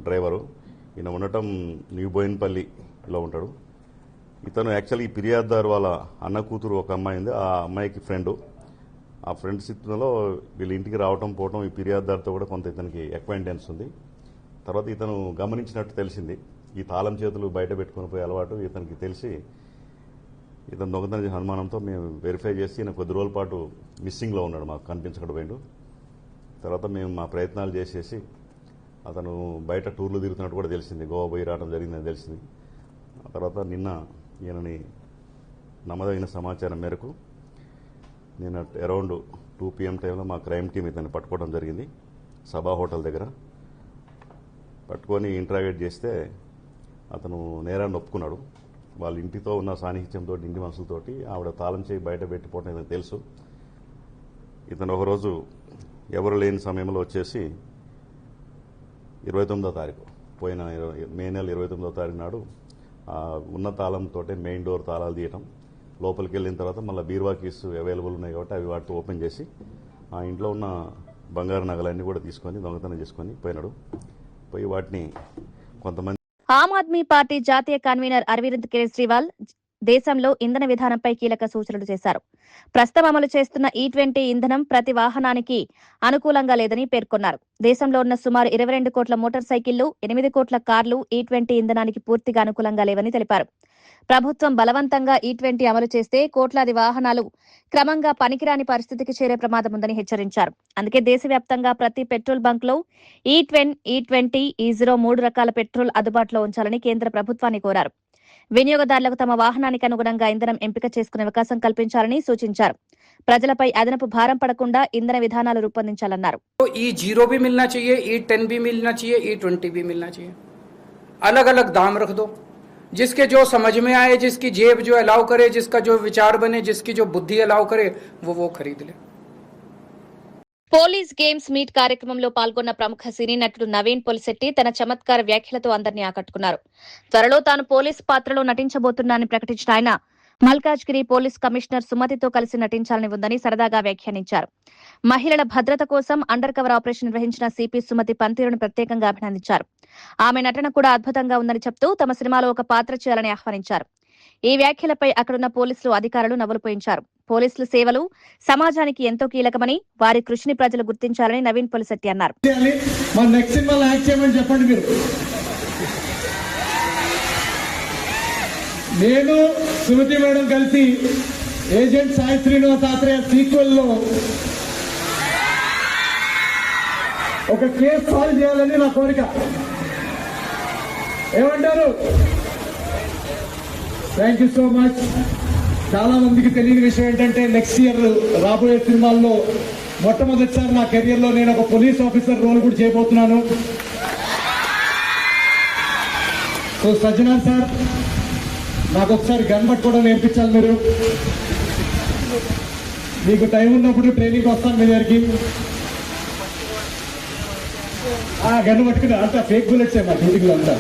Speaker 12: డ్రైవరు. ఈయన ఉండటం న్యూ బోయిన్పల్లిలో ఉంటాడు. ఇతను యాక్చువల్లీ ఈ ఫిర్యాదుదారు వాళ్ళ అన్న కూతురు ఒక అమ్మాయి ఉంది, ఆ అమ్మాయికి ఫ్రెండ్. ఆ ఫ్రెండ్షిప్లో వీళ్ళ ఇంటికి రావటం పోవటం, ఈ ఫిర్యాదుదారుతో కూడా కొంత ఇతనికి అక్వైంటెన్స్ ఉంది. తర్వాత ఇతను గమనించినట్టు తెలిసింది. ఈ తాళం చేతులు బయట పెట్టుకుని పోయే అలవాటు ఇతనికి తెలిసి ఇతను దొంగతనం చేసిన అనుమానంతో మేము వెరిఫై చేసి ఈయన కొద్ది రోజుల పాటు మిస్సింగ్లో ఉన్నాడు, మాకు కనిపించకుండా పోయిండు. తర్వాత మేము మా ప్రయత్నాలు చేసేసి అతను బయట టూర్లు తిరుగుతున్నట్టు కూడా తెలిసింది, గోవా పోయి రావడం జరిగిందని తెలిసింది. ఆ తర్వాత నిన్న ఈయనని నమ్మదగిన సమాచారం మేరకు నేను అరౌండ్ 2 PM టైంలో మా క్రైమ్ టీం ఇతన్ని పట్టుకోవడం జరిగింది సభా హోటల్ దగ్గర. పట్టుకొని ఇంట్రాగేట్ చేస్తే అతను నేరాన్ని ఒప్పుకున్నాడు. వాళ్ళ ఇంటితో ఉన్న సాన్నిహిత్యంతో, ఇంటి మనుషులతోటి ఆవిడ తాళం చేయి బయట పెట్టిపోవడం ఇతనికి తెలుసు. ఇతను ఒకరోజు ఎవరు లేని సమయంలో వచ్చేసి 29వ తారీఖు, పోయిన మే నెల 29వ తారీఖు నాడు ఉన్న తాళంతో మెయిన్ డోర్ తాళాలు తీయటం, లోపలికి వెళ్ళిన తర్వాత మళ్ళీ బీరువా కీస్ అవైలబుల్ ఉన్నాయి కాబట్టి అవి వాటితో ఓపెన్ చేసి ఆ ఇంట్లో ఉన్న బంగారు నగలన్నీ కూడా తీసుకొని దొంగతనం చేసుకొని పోయినాడు. పోయి వాటిని కొంతమంది
Speaker 1: ఆమ్ ఆద్మీ పార్టీ జాతీయ కన్వీనర్ అరవింద్ కేజ్రీవాల్ దేశంలో ఇంధన విధానంపై కీలక సూచనలు చేశారు. ప్రస్తుతం అమలు చేస్తున్న E20 ఇంధనం ప్రతి వాహనానికి అనుకూలంగా లేదని పేర్కొన్నారు. దేశంలో ఉన్న సుమారు 22 కోట్ల మోటార్ సైకిళ్లు, 8 కోట్ల కార్లు E20 ఇంధనానికి పూర్తిగా అనుకూలంగా లేవని తెలిపారు. ప్రభుత్వం బలవంతంగా E20 అమలు చేస్తే కోట్లాది వాహనాలు క్రమంగా పనికిరాని పరిస్థితికి చేరే ప్రమాదం ఉందని హెచ్చరించారు. అందుకే దేశవ్యాప్తంగా ప్రతి పెట్రోల్ బంక్ లో E20, E0 3 రకాల పెట్రోల్ అందుబాటులో ఉంచాలని కేంద్ర ప్రభుత్వాన్ని కోరారు. వినియోగదారులకు తమ వాహనానికి అనుగుణంగా ఇంధనం ఎంపిక చేసుకునే అవకాశం కల్పించాలని సూచించారు. ప్రజలపై అదనపు భారం పడకుండా ఇంధన విధానాలు రూపొందించాలన్నారు.
Speaker 9: E0 भी मिलना चाहिए, E10 भी मिलना चाहिए, E20 भी मिलना चाहिए. अलग अलग दाम रख दो, जिसके जो समझ में आए, जिसकी जेब जो अलाउ करे, जिसका जो विचार बने, जिसकी जो बुद्धि अलाउ करे, वो खरीद ले.
Speaker 1: పోలీస్ గేమ్స్ మీట్ కార్యక్రమంలో పాల్గొన్న ప్రముఖ సినీ నటుడు నవీన్ పొలిశెట్టి తన చమత్కార వ్యాఖ్యలతో అందరినీ ఆకట్టుకున్నారు. త్వరలో తాను పోలీస్ పాత్రలో నటించబోతున్నానని ప్రకటించిన ఆయన మల్కాజ్గిరి పోలీస్ కమిషనర్ సుమతితో కలిసి నటించాలని ఉందని సరదాగా వ్యాఖ్యానించారు. మహిళల భద్రత కోసం అండర్ కవర్ ఆపరేషన్ నిర్వహించిన సిపి సుమతి పనితీరును ప్రత్యేకంగా అభినందించారు. ఆమె నటన కూడా అద్భుతంగా ఉందని చెప్తూ తమ సినిమాలో ఒక పాత్ర చేయాలని ఆహ్వానించారు. ఈ వ్యాఖ్యలపై అక్కడున్న పోలీసులు, అధికారులు నవ్వులు పోయించారు. పోలీసుల సేవలు సమాజానికి ఎంతో కీలకమని, వారి కృషిని ప్రజలు గుర్తించాలని నవీన్ పొలిశెట్టి అన్నారు.
Speaker 13: నేను సుమతి మేడం కలిసి ఏజెంట్ సాయి శ్రీనివాస్ ఆత్రేయ సీక్వెల్ లో ఒక కేసు సాల్వ్ చేయాలని నా కోరిక. ఏమంటారు? Thank you so much. చాలా మందికి తెలియని విషయం ఏంటంటే నెక్స్ట్ ఇయర్ రాబోయే సినిమాల్లో మొట్టమొదటిసారి నా కెరియర్ లో నేను ఒక పోలీస్ ఆఫీసర్ రోల్ కూడా చేయబోతున్నాను. సో సజ్జనా సార్, నాకు ఒకసారి గన్ పట్టుకోవడం నేర్పించాలి. మీరు మీకు టైం ఉన్నప్పుడు ట్రైనింగ్ వస్తాను మీ దగ్గరికి. గన్ పట్టుకుని అంతా ఫేక్ బుల్లెట్స్ మా షూటింగ్లో అంతా.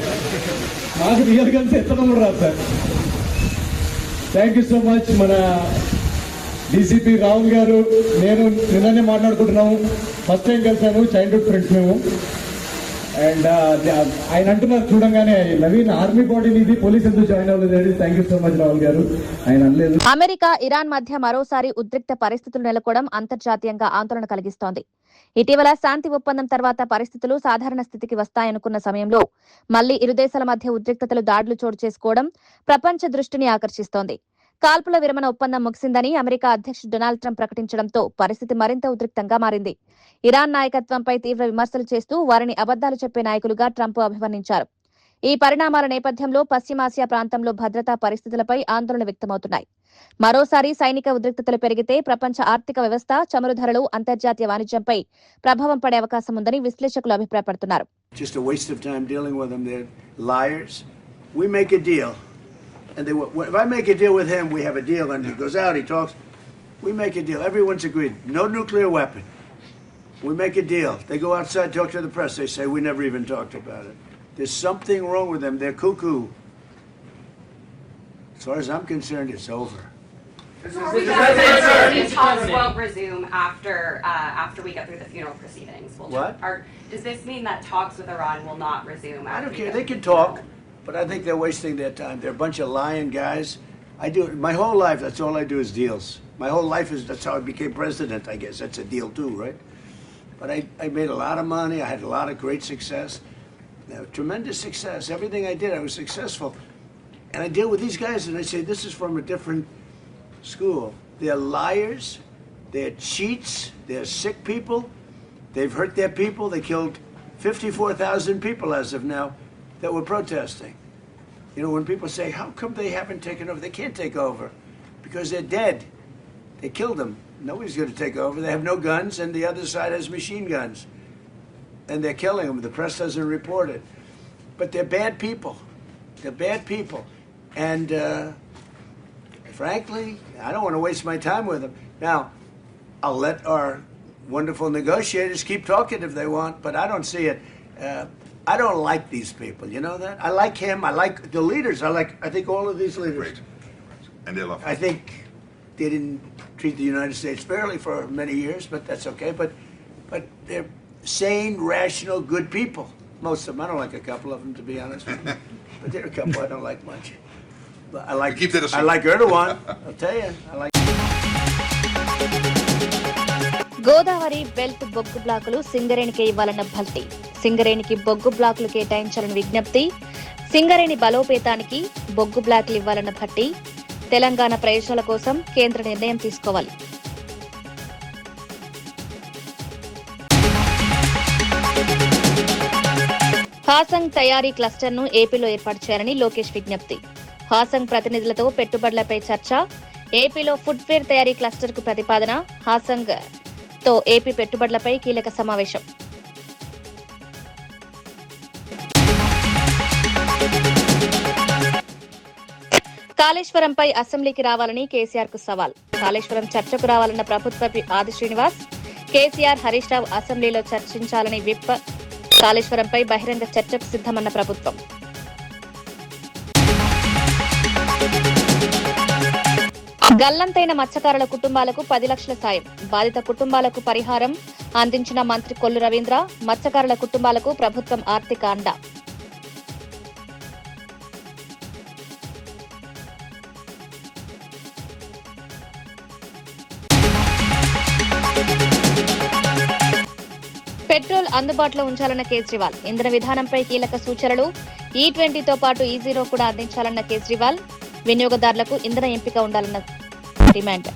Speaker 13: మాకు రియల్ గన్స్ ఎత్తడం కూడా రాదు sir. Thank you so much. మన డీసీపీ రాహుల్ గారు, నేను నిన్ననే మాట్లాడుకుంటున్నాము. ఫస్ట్ టైం కలిసాను, చైల్డ్హుడ్ ఫ్రెండ్స్ మేము. అండ్ ఆయన అంటున్నారు చూడంగానే, నవీన్ ఆర్మీ బాడీ ఇది పోలీస్ ఎందుకు జాయిన్ అవ్వలేదు. Thank you so much Rahul గారు. ఆయన అనలేదు.
Speaker 1: అమెరికా, ఇరాన్ మధ్య మరోసారి ఉద్రిక్త పరిస్థితులు నెలకొవడం అంతర్జాతీయంగా ఆందోళన కలిగిస్తోంది. ఇటీవల శాంతి ఒప్పందం తర్వాత పరిస్థితులు సాధారణ స్థితికి వస్తాయనుకున్న సమయంలో మళ్లీ ఇరు దేశాల మధ్య ఉద్రిక్తతలు, దాడులు చోటు చేసుకోవడం ప్రపంచ దృష్టిని ఆకర్షిస్తోంది. కాల్పుల విరమణ ఒప్పందం ముగిసిందని అమెరికా అధ్యక్షుడు డొనాల్డ్ ట్రంప్ ప్రకటించడంతో పరిస్థితి మరింత ఉద్రిక్తంగా మారింది. ఇరాన్ నాయకత్వంపై తీవ్ర విమర్శలు చేస్తూ వారిని అబద్దాలు చెప్పే నాయకులుగా ట్రంప్ అభివర్ణించారు. ఈ పరిణామాల నేపథ్యంలో పశ్చిమాసియా ప్రాంతంలో భద్రతా పరిస్థితులపై ఆందోళన వ్యక్తమవుతున్నాయి. మరోసారి సైనిక ఉద్రిక్తతలు పెరిగితే ప్రపంచ ఆర్థిక వ్యవస్థ, చమురు ధరలు, అంతర్జాతీయ వాణిజ్యంపై ప్రభావం పడే అవకాశం ఉందని విశ్లేషకులు అభిప్రాయపడుతున్నారు.
Speaker 14: Just a waste of time dealing with them. They're liars. We make a deal. And if I make a deal with him, we have a deal, and he goes out, he talks. We make a deal. Everyone's agreed. No nuclear weapon. We make a deal. They go outside, talk to the press. They say, we never even talked about it. There's something wrong with them. They're cuckoo. As far as I'm concerned, it's over.
Speaker 15: Talks won't resume after we get through the funeral proceedings.
Speaker 14: What?
Speaker 15: Does this mean that talks with Iran will not resume?
Speaker 14: I don't care. They can talk, but I think they're wasting their time. They're a bunch of lying guys. I do my whole life. That's all I do is deals. My whole life is that's how I became president. I guess that's a deal too, right? But I made a lot of money. I had a lot of great success, tremendous success. Everything I did, I was successful. And I deal with these guys, and I say, this is from a different school. They're liars. They're cheats. They're sick people. They've hurt their people. They killed 54,000 people as of now that were protesting. You know, when people say, how come they haven't taken over? They can't take over because they're dead. They killed them. Nobody's going to take over. They have no guns, and the other side has machine guns. And they're killing them. The press doesn't report it. But they're bad people. They're bad people. And frankly, I don't want to waste my time with them. Now, I'll let our wonderful negotiators keep talking if they want, but I don't see it. I don't like these people, you know that? I like him, I like the leaders, I think all of these leaders.
Speaker 11: Great. And they love
Speaker 14: I think they didn't treat the United States fairly for many years, but that's okay. But they're sane, rational, good people. Most of them. I don't like a couple of them, to be honest with you. But there are a couple I don't like much. But I like Erdogan, I'll tell you. I like.
Speaker 1: Godavari belt బొగ్గు బ్లాకులు సింగరేణికి ఇవ్వాలన్న భల్తి. సింగరేణికి బొగ్గు బ్లాకులు కేటాయించాలని విజ్ఞప్తి. సింగరేణి బలోపేతానికి బొగ్గు బ్లాకులు ఇవ్వాలన్న భట్టి. తెలంగాణ ప్రయోజనాల కోసం కేంద్ర నిర్ణయం తీసుకోవాలి. హాసంగ్ తయారీ క్లస్టర్ ను ఏపీలో ఏర్పాటు చేయాలని లోకేష్ విజ్ఞప్తి. హాసంగ్ ప్రతినిధులతో పెట్టుబడులపై చర్చ. ఏపీలో ఫుట్వేర్ తయారీ క్లస్టర్ కు ప్రతిపాదన. హాసంగ్ తో ఏపీ పెట్టుబడులపై కీలక సమావేశం. కాళేశ్వరంపై అసెంబ్లీకి రావాలని కేసీఆర్ కు సవాల్. కాళేశ్వరం చర్చకు రావాలన్న ప్రభుత్వ ఆది శ్రీనివాస్. కేసీఆర్, హరీష్ రావు అసెంబ్లీలో చర్చించాలని విప్. కాళేశ్వరంపై బహిరంగ చర్చకు సిద్ధమన్న ప్రభుత్వం. గల్లంతైన మత్స్యకారుల కుటుంబాలకు 10 లక్షల సాయం. బాధిత కుటుంబాలకు పరిహారం అందించిన మంత్రి కొల్లు రవీంద్ర. మత్స్యకారుల కుటుంబాలకు ప్రభుత్వం ఆర్థిక అండ. పెట్రోల్ అందుబాటులో ఉంచాలన్న కేజ్రీవాల్. ఇంధన విధానంపై కీలక సూచనలు. E20తో పాటు E0 కూడా అందించాలన్న కేజ్రీవాల్. వినియోగదారులకు ఇంధన ఎంపిక ఉండాలన్న డిమాండ్.